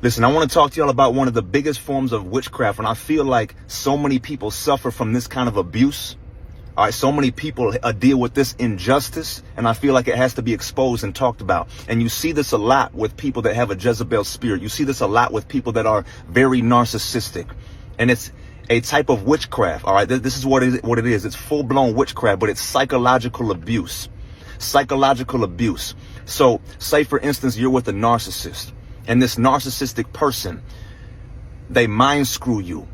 Listen, I want to talk to y'all about one of the biggest forms of witchcraft, and I feel like so many people suffer from this kind of abuse. All right, so many people deal with this injustice, and I feel like it has to be exposed and talked about. And you see this a lot with people that have a Jezebel spirit. You see this a lot with people that are very narcissistic, and it's a type of witchcraft. All right, this is what it is. It's full-blown witchcraft, but it's psychological abuse. Psychological abuse. So, say for instance, you're with a narcissist. And this narcissistic person, they mind screw you.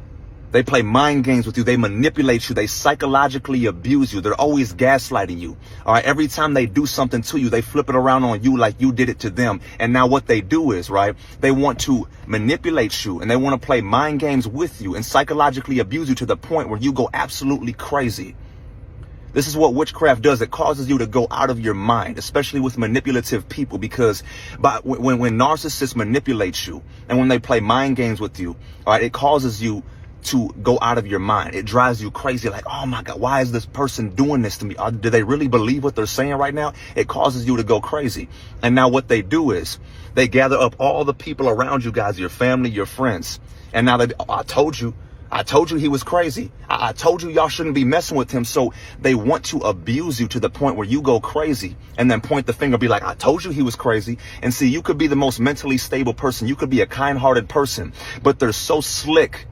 They play mind games with you. They manipulate you. They psychologically abuse you. They're always gaslighting you. All right. Every time they do something to you, they flip it around on you like you did it to them. And now what they do is, right, they want to manipulate you and they want to play mind games with you and psychologically abuse you to the point where you go absolutely crazy. This is what witchcraft does. It causes you to go out of your mind, especially with manipulative people, because when narcissists manipulate you and when they play mind games with you, all right, it causes you to go out of your mind. It drives you crazy. Like, oh my God, why is this person doing this to me? Do they really believe what they're saying right now? It causes you to go crazy. And now what they do is they gather up all the people around you guys, your family, your friends. And now I told you he was crazy. I told you y'all shouldn't be messing with him. So they want to abuse you to the point where you go crazy and then point the finger, be like, I told you he was crazy. And see, you could be the most mentally stable person. You could be a kind-hearted person, but they're so slick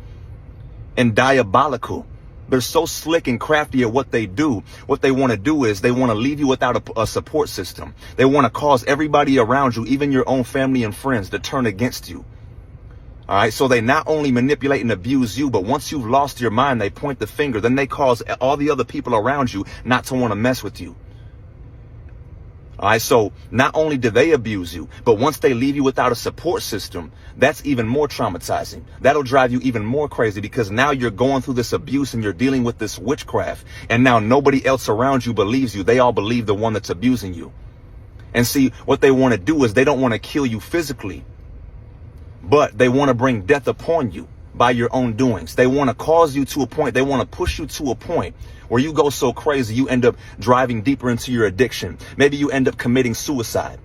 and diabolical. They're so slick and crafty at what they do. What they want to do is they want to leave you without a support system. They want to cause everybody around you, even your own family and friends, to turn against you. All right. So they not only manipulate and abuse you, but once you've lost your mind, they point the finger. Then they cause all the other people around you not to want to mess with you. All right. So not only do they abuse you, but once they leave you without a support system, that's even more traumatizing. That'll drive you even more crazy because now you're going through this abuse and you're dealing with this witchcraft. And now nobody else around you believes you. They all believe the one that's abusing you. And see, what they want to do is they don't want to kill you physically, but they want to bring death upon you by your own doings. They want to cause you to a point. They want to push you to a point where you go so crazy, you end up driving deeper into your addiction. Maybe you end up committing suicide.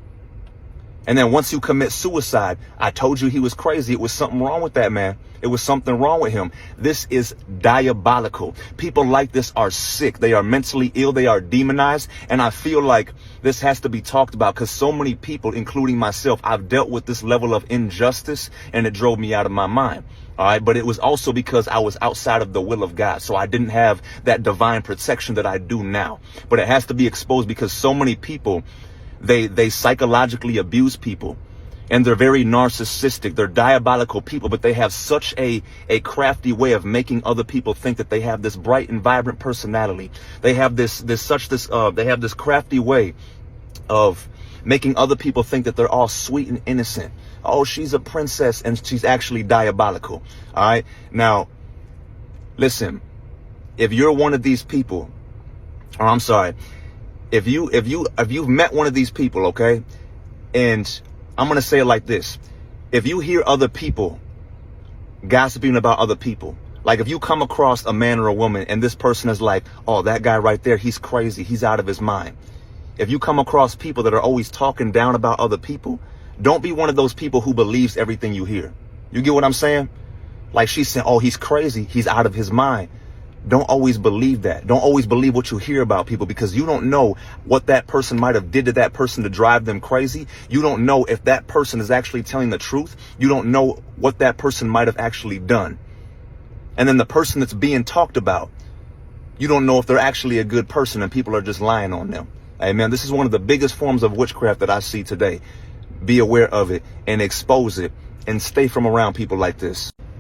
And then once you commit suicide, I told you he was crazy. It was something wrong with that man. It was something wrong with him. This is diabolical. People like this are sick. They are mentally ill. They are demonized. And I feel like this has to be talked about because so many people, including myself, I've dealt with this level of injustice and it drove me out of my mind. All right. But it was also because I was outside of the will of God. So I didn't have that divine protection that I do now. But it has to be exposed because so many people, they psychologically abuse people. And they're very narcissistic. They're diabolical people, but they have such a crafty way of making other people think that they have this bright and vibrant personality. They have this crafty way of making other people think that they're all sweet and innocent. Oh, she's a princess, and she's actually diabolical. All right. Now, listen, if you're one of these people, or I'm sorry, if you've met one of these people, okay, and I'm going to say it like this. If you hear other people gossiping about other people, like if you come across a man or a woman and this person is like, oh, that guy right there, he's crazy. He's out of his mind. If you come across people that are always talking down about other people, don't be one of those people who believes everything you hear. You get what I'm saying? Like she's saying, oh, he's crazy. He's out of his mind. Don't always believe that. Don't always believe what you hear about people because you don't know what that person might have did to that person to drive them crazy. You don't know if that person is actually telling the truth. You don't know what that person might have actually done. And then the person that's being talked about, you don't know if they're actually a good person and people are just lying on them. Amen. This is one of the biggest forms of witchcraft that I see today. Be aware of it and expose it and stay from around people like this.